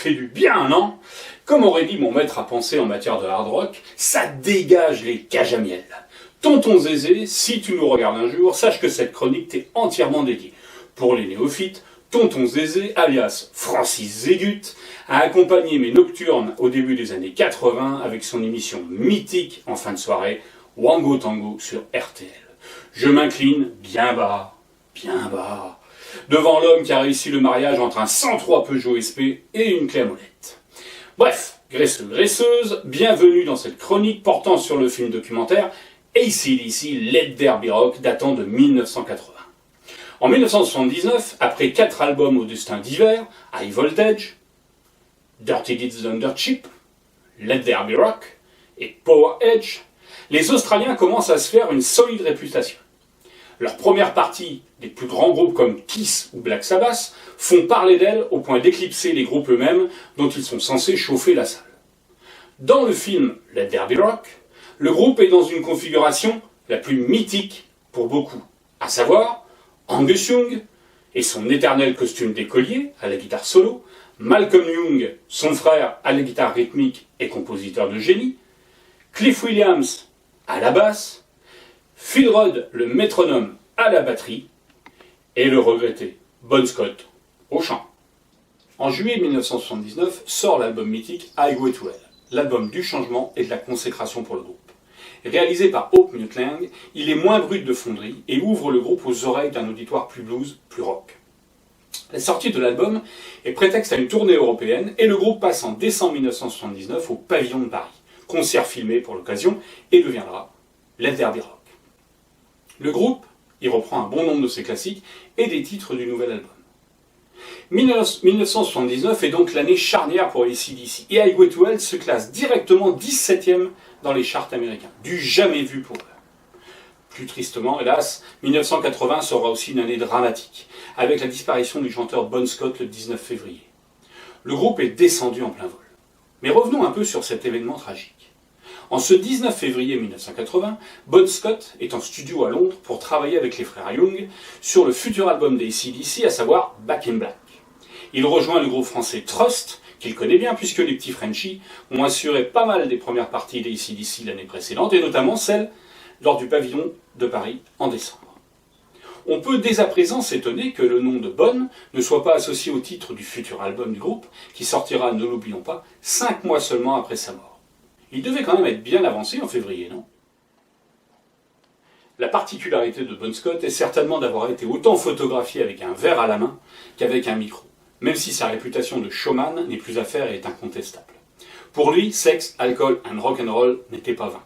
fait du bien, non? Comme aurait dit mon maître à penser en matière de hard rock, ça dégage les cages à miel. Tonton Zézé, si tu nous regardes un jour, sache que cette chronique t'est entièrement dédiée. Pour les néophytes, Tonton Zézé, alias Francis Zégut, a accompagné mes nocturnes au début des années 80 avec son émission mythique en fin de soirée, Wango Tango sur RTL. Je m'incline bien bas, devant l'homme qui a réussi le mariage entre un 103 Peugeot SP et une clé à molette. Bref, graisseux, graisseuse, bienvenue dans cette chronique portant sur le film documentaire AC/DC Let There Be Rock datant de 1980. En 1979, après 4 albums au destin divers, High Voltage, Dirty Deeds Done Dirt Cheap, Let There Be Rock et Power Edge, les Australiens commencent à se faire une solide réputation. Leurs premières parties des plus grands groupes comme Kiss ou Black Sabbath font parler d'elles au point d'éclipser les groupes eux-mêmes dont ils sont censés chauffer la salle. Dans le film Let There Be Rock, le groupe est dans une configuration la plus mythique pour beaucoup, à savoir Angus Young et son éternel costume d'écolier à la guitare solo, Malcolm Young, son frère à la guitare rythmique et compositeur de génie, Cliff Williams à la basse, Phil Rudd le métronome à la batterie et le regretté Bon Scott au chant. En juillet 1979 sort l'album mythique Highway to Hell, l'album du changement et de la consécration pour le groupe. Réalisé par Hope Muthling, il est moins brut de fonderie et ouvre le groupe aux oreilles d'un auditoire plus blues, plus rock. La sortie de l'album est prétexte à une tournée européenne et le groupe passe en décembre 1979 au Pavillon de Paris, concert filmé pour l'occasion et deviendra Let There Be Rock. Le groupe y reprend un bon nombre de ses classiques et des titres du nouvel album. 1979 est donc l'année charnière pour AC/DC et Highway to Hell se classe directement 17e dans les charts américains, du jamais vu pour eux. Plus tristement, hélas, 1980 sera aussi une année dramatique, avec la disparition du chanteur Bon Scott le 19 février. Le groupe est descendu en plein vol. Mais revenons un peu sur cet événement tragique. En ce 19 février 1980, Bon Scott est en studio à Londres pour travailler avec les frères Young sur le futur album des AC/DC, à savoir Back in Black. Il rejoint le groupe français Trust, qu'il connaît bien puisque les petits Frenchies ont assuré pas mal des premières parties des AC/DC l'année précédente, et notamment celle lors du Pavillon de Paris en décembre. On peut dès à présent s'étonner que le nom de Bon ne soit pas associé au titre du futur album du groupe, qui sortira, ne l'oublions pas, 5 mois seulement après sa mort. Il devait quand même être bien avancé en février, non? La particularité de Bon Scott est certainement d'avoir été autant photographié avec un verre à la main qu'avec un micro, même si sa réputation de showman n'est plus à faire et est incontestable. Pour lui, sexe, alcool and rock'n'roll n'étaient pas vains.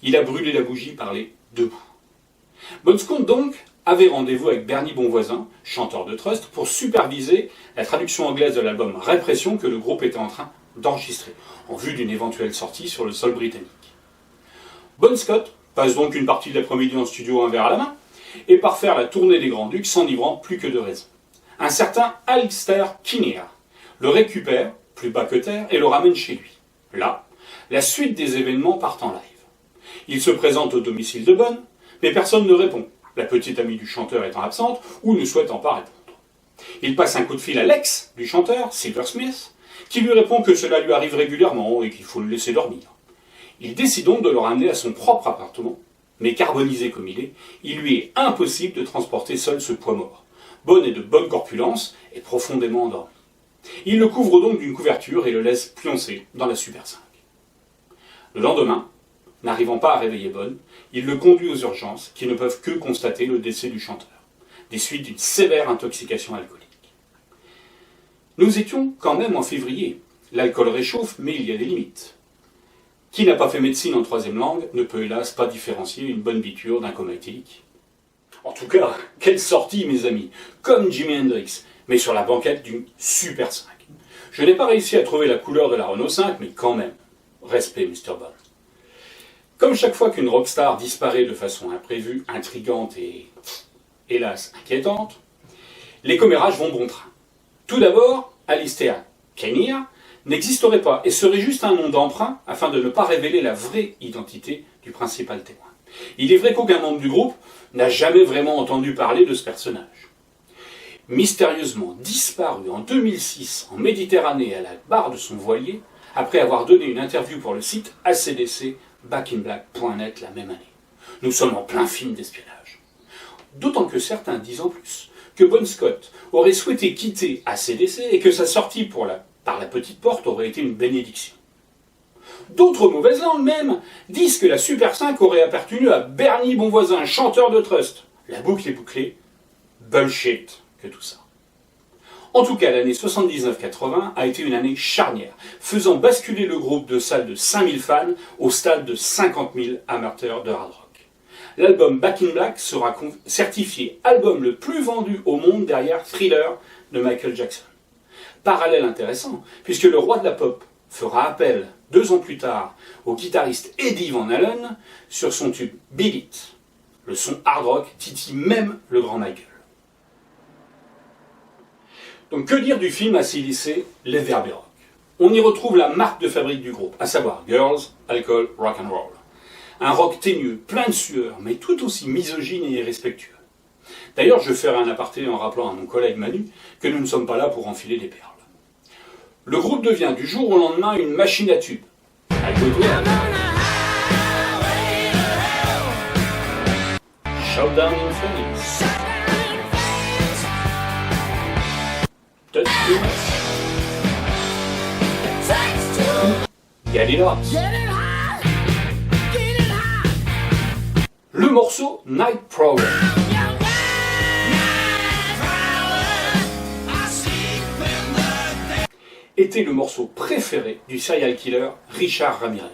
Il a brûlé la bougie par les deux bouts. Bon Scott donc avait rendez-vous avec Bernie Bonvoisin, chanteur de Trust, pour superviser la traduction anglaise de l'album Répression que le groupe était en train d'enregistrer, en vue d'une éventuelle sortie sur le sol britannique. Bon Scott passe donc une partie de l'après-midi en studio un verre à la main, et part faire la tournée des Grands Ducs s'enivrant plus que de raison. Un certain Alistair Kinnear le récupère, plus bas que terre, et le ramène chez lui. Là, la suite des événements part en live. Il se présente au domicile de Bon, mais personne ne répond, la petite amie du chanteur étant absente ou ne souhaitant pas répondre. Il passe un coup de fil à l'ex du chanteur, Silver Smith, qui lui répond que cela lui arrive régulièrement et qu'il faut le laisser dormir. Il décide donc de le ramener à son propre appartement, mais carbonisé comme il lui est impossible de transporter seul ce poids mort. Bon est de bonne corpulence et profondément endormi. Il le couvre donc d'une couverture et le laisse pioncer dans la Super 5. Le lendemain, n'arrivant pas à réveiller Bon, il le conduit aux urgences qui ne peuvent que constater le décès du chanteur, des suites d'une sévère intoxication alcoolique. Nous étions quand même en février. L'alcool réchauffe, mais il y a des limites. Qui n'a pas fait médecine en troisième langue ne peut hélas pas différencier une bonne biture d'un coma éthylique. En tout cas, quelle sortie mes amis, comme Jimi Hendrix, mais sur la banquette d'une Super 5. Je n'ai pas réussi à trouver la couleur de la Renault 5, mais quand même, respect Mr. Bon. Comme chaque fois qu'une rockstar disparaît de façon imprévue, intrigante et, hélas, inquiétante, les commérages vont bon train. Tout d'abord, Alistair Kinnear n'existerait pas et serait juste un nom d'emprunt afin de ne pas révéler la vraie identité du principal témoin. Il est vrai qu'aucun membre du groupe n'a jamais vraiment entendu parler de ce personnage. mystérieusement disparu en 2006 en Méditerranée à la barre de son voilier, après avoir donné une interview pour le site ACDC backinblack.net la même année. Nous sommes en plein film d'espionnage. D'autant que certains disent en plus que Bon Scott aurait souhaité quitter ACDC et que sa sortie par la petite porte aurait été une bénédiction. D'autres mauvaises langues même disent que la Super 5 aurait appartenu à Bernie Bonvoisin, chanteur de Trust. La boucle est bouclée. Bullshit que tout ça. En tout cas, l'année 79-80 a été une année charnière, faisant basculer le groupe de salles de 5000 fans au stade de 50 000 amateurs de hard rock. L'album Back in Black sera certifié album le plus vendu au monde derrière Thriller de Michael Jackson. Parallèle intéressant, puisque le roi de la pop fera appel 2 ans plus tard au guitariste Eddie Van Halen sur son tube Beat It. Le son hard rock titille même le grand Michael. Donc que dire du film AC/DC Les Derby Rock? On y retrouve la marque de fabrique du groupe, à savoir Girls, Alcool, Rock and Roll. Un rock teigneux, plein de sueur, mais tout aussi misogyne et irrespectueux. D'ailleurs, je ferai un aparté en rappelant à mon collègue Manu que nous ne sommes pas là pour enfiler des perles. Le groupe devient du jour au lendemain une machine à tubes. Showdown in Phoenix. Touch the Get It Hot. Le morceau Night Prowler était le morceau préféré du serial killer Richard Ramirez.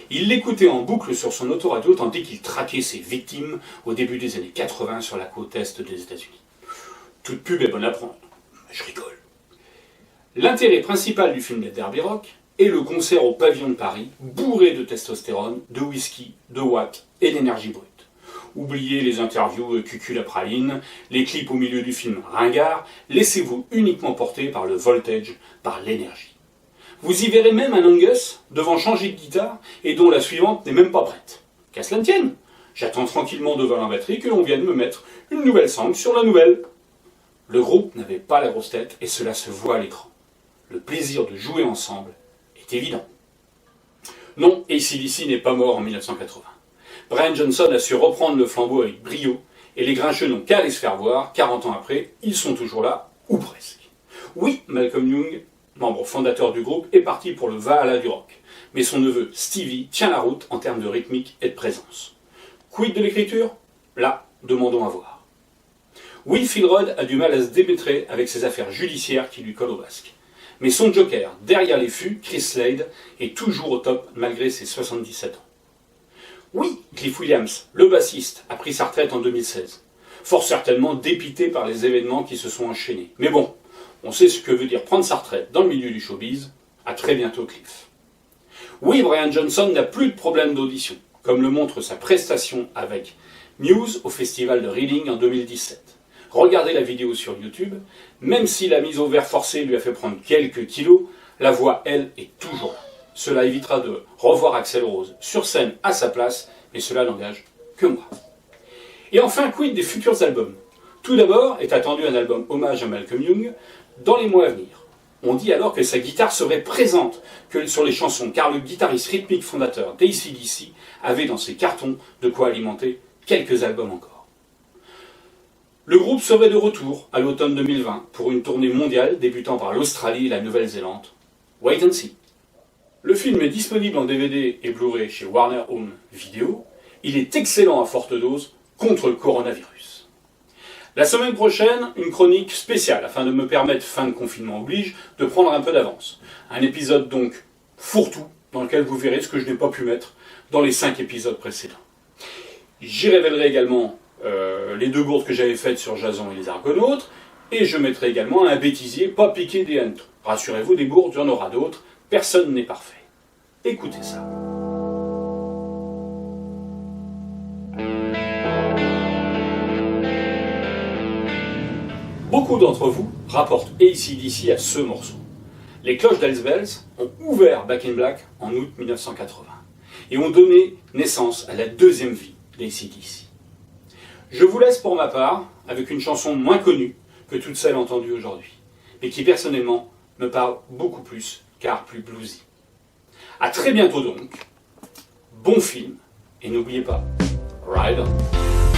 Il l'écoutait en boucle sur son autoradio tandis qu'il traquait ses victimes au début des années 80 sur la côte est des États-Unis. Toute pub est bonne à prendre. Je rigole. L'intérêt principal du film Les Derby Rock est le concert au pavillon de Paris, bourré de testostérone, de whisky, de watts et d'énergie brute. Oubliez les interviews cucul à praline, les clips au milieu du film ringard, laissez-vous uniquement porter par le voltage, par l'énergie. Vous y verrez même un Angus devant changer de guitare et dont la suivante n'est même pas prête. Qu'à cela ne tienne, j'attends tranquillement devant la batterie que l'on vienne me mettre une nouvelle sangle sur la nouvelle. Le groupe n'avait pas la grosse tête et cela se voit à l'écran. Le plaisir de jouer ensemble est évident. Non, AC/DC n'est pas mort en 1980. Brian Johnson a su reprendre le flambeau avec brio, et les grincheux n'ont qu'à aller se faire voir, 40 ans après, ils sont toujours là, ou presque. Oui, Malcolm Young, membre fondateur du groupe, est parti pour le Valhalla du rock, mais son neveu Stevie tient la route en termes de rythmique et de présence. Quid de l'écriture? Là, demandons à voir. Oui, Phil Rudd a du mal à se démétrer avec ses affaires judiciaires qui lui collent au basque. Mais son joker, derrière les fûts, Chris Slade, est toujours au top malgré ses 77 ans. Oui, Cliff Williams, le bassiste, a pris sa retraite en 2016. Fort certainement dépité par les événements qui se sont enchaînés. Mais bon, on sait ce que veut dire prendre sa retraite dans le milieu du showbiz. À très bientôt, Cliff. Oui, Brian Johnson n'a plus de problème d'audition, comme le montre sa prestation avec Muse au festival de Reading en 2017. Regardez la vidéo sur YouTube, même si la mise au vert forcée lui a fait prendre quelques kilos, la voix, elle, est toujours là. Cela évitera de revoir Axl Rose sur scène à sa place, mais cela n'engage que moi. Et enfin, quid des futurs albums? Tout d'abord est attendu un album hommage à Malcolm Young dans les mois à venir. On dit alors que sa guitare serait présente que sur les chansons, car le guitariste rythmique fondateur d'AC/DC avait dans ses cartons de quoi alimenter quelques albums encore. Le groupe serait de retour à l'automne 2020 pour une tournée mondiale débutant par l'Australie et la Nouvelle-Zélande. Wait and see. Le film est disponible en DVD et Blu-ray chez Warner Home Video. Il est excellent à forte dose contre le coronavirus. La semaine prochaine, une chronique spéciale afin de me permettre, fin de confinement oblige, de prendre un peu d'avance. Un épisode donc fourre-tout dans lequel vous verrez ce que je n'ai pas pu mettre dans les 5 épisodes précédents. J'y révélerai également les 2 bourdes que j'avais faites sur Jason et les Argonautes, et je mettrai également un bêtisier pas piqué des hannetons. Rassurez-vous, des bourdes, il y en aura d'autres. Personne n'est parfait. Écoutez ça. Beaucoup d'entre vous rapportent AC/DC à ce morceau. Les cloches d'Hells Bells ont ouvert Back in Black en août 1980 et ont donné naissance à la deuxième vie d'AC/DC. Je vous laisse pour ma part avec une chanson moins connue que toutes celles entendues aujourd'hui, mais qui personnellement me parlent beaucoup plus car plus bluesy. A très bientôt donc, bon film, et n'oubliez pas, ride on.